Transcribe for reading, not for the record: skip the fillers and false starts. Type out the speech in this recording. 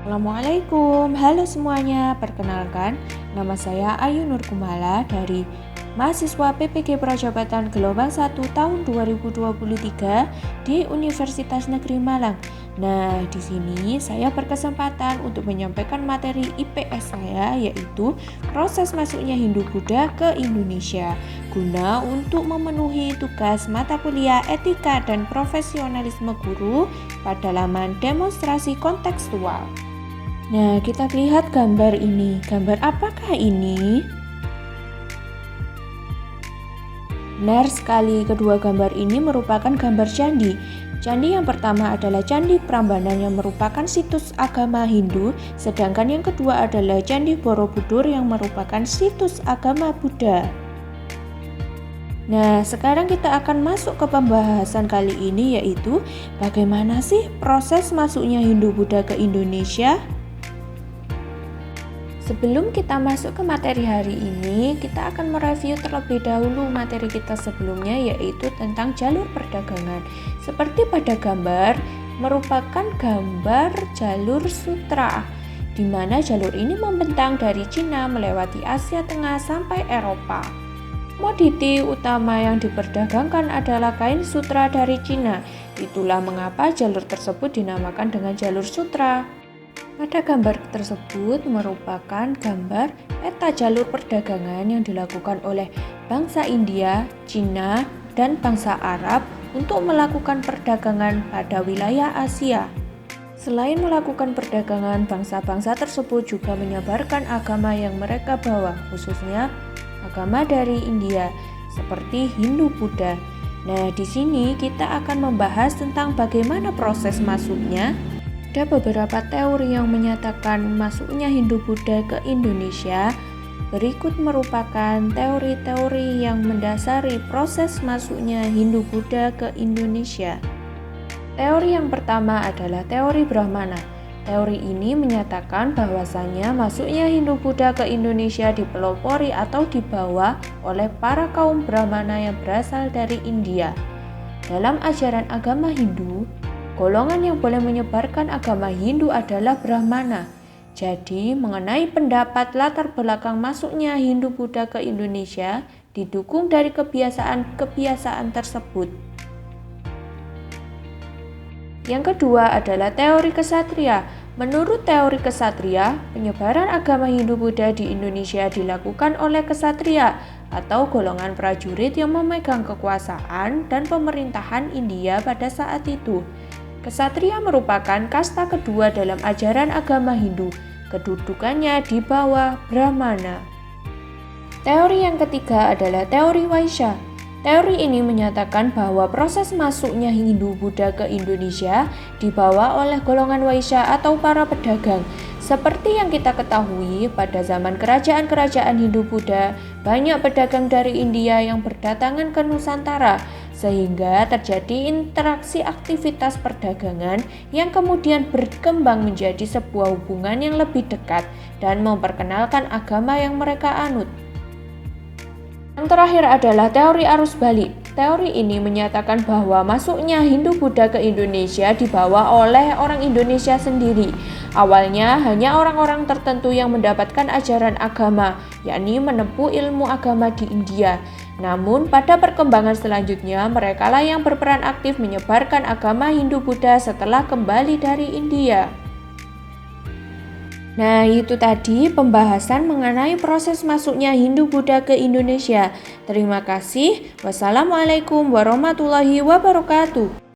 Assalamualaikum, halo semuanya. Perkenalkan, nama saya Ayu Nur Kumala dari mahasiswa PPG Prajabatan Gelombang 1 tahun 2023 di Universitas Negeri Malang. Nah, di sini saya berkesempatan untuk menyampaikan materi IPS saya, yaitu proses masuknya Hindu-Buddha ke Indonesia, guna untuk memenuhi tugas mata kuliah etika dan profesionalisme guru pada laman demonstrasi kontekstual. Nah, kita lihat gambar ini. Gambar apakah ini? Benar sekali, kedua gambar ini merupakan gambar candi. Candi yang pertama adalah Candi Prambanan yang merupakan situs agama Hindu, sedangkan yang kedua adalah Candi Borobudur yang merupakan situs agama Buddha. Nah, sekarang kita akan masuk ke pembahasan kali ini, yaitu bagaimana sih proses masuknya Hindu-Buddha ke Indonesia? Sebelum kita masuk ke materi hari ini, kita akan mereview terlebih dahulu materi kita sebelumnya, yaitu tentang jalur perdagangan. Seperti pada gambar, merupakan gambar jalur sutra, di mana jalur ini membentang dari Cina melewati Asia Tengah sampai Eropa. Komoditi utama yang diperdagangkan adalah kain sutra dari Cina. Itulah mengapa jalur tersebut dinamakan dengan jalur sutra. Pada gambar tersebut merupakan gambar peta jalur perdagangan yang dilakukan oleh bangsa India, Cina, dan bangsa Arab untuk melakukan perdagangan pada wilayah Asia. Selain melakukan perdagangan, bangsa-bangsa tersebut juga menyebarkan agama yang mereka bawa, khususnya agama dari India, seperti Hindu-Buddha. Nah, di sini kita akan membahas tentang bagaimana proses masuknya. Ada beberapa teori yang menyatakan masuknya Hindu-Buddha ke Indonesia. Berikut merupakan teori-teori yang mendasari proses masuknya Hindu-Buddha ke Indonesia. Teori yang pertama adalah teori Brahmana. Teori ini menyatakan bahwasannya masuknya Hindu-Buddha ke Indonesia dipelopori atau dibawa oleh para kaum Brahmana yang berasal dari India. Dalam ajaran agama Hindu, golongan yang boleh menyebarkan agama Hindu adalah Brahmana. Jadi, mengenai pendapat latar belakang masuknya Hindu-Buddha ke Indonesia didukung dari kebiasaan-kebiasaan tersebut. Yang kedua adalah teori kesatria. Menurut teori kesatria, penyebaran agama Hindu-Buddha di Indonesia dilakukan oleh kesatria atau golongan prajurit yang memegang kekuasaan dan pemerintahan India pada saat itu. Kesatria merupakan kasta kedua dalam ajaran agama Hindu. Kedudukannya di bawah Brahmana. Teori yang ketiga adalah teori Vaishya. Teori ini menyatakan bahwa proses masuknya Hindu-Buddha ke Indonesia dibawa oleh golongan Vaishya atau para pedagang. Seperti yang kita ketahui, pada zaman kerajaan-kerajaan Hindu-Buddha, banyak pedagang dari India yang berdatangan ke Nusantara, sehingga terjadi interaksi aktivitas perdagangan yang kemudian berkembang menjadi sebuah hubungan yang lebih dekat dan memperkenalkan agama yang mereka anut. Yang terakhir adalah teori arus balik. Teori ini menyatakan bahwa masuknya Hindu-Buddha ke Indonesia dibawa oleh orang Indonesia sendiri. Awalnya hanya orang-orang tertentu yang mendapatkan ajaran agama, yakni menempuh ilmu agama di India. Namun pada perkembangan selanjutnya, merekalah yang berperan aktif menyebarkan agama Hindu-Buddha setelah kembali dari India. Nah, itu tadi pembahasan mengenai proses masuknya Hindu-Buddha ke Indonesia. Terima kasih. Wassalamualaikum warahmatullahi wabarakatuh.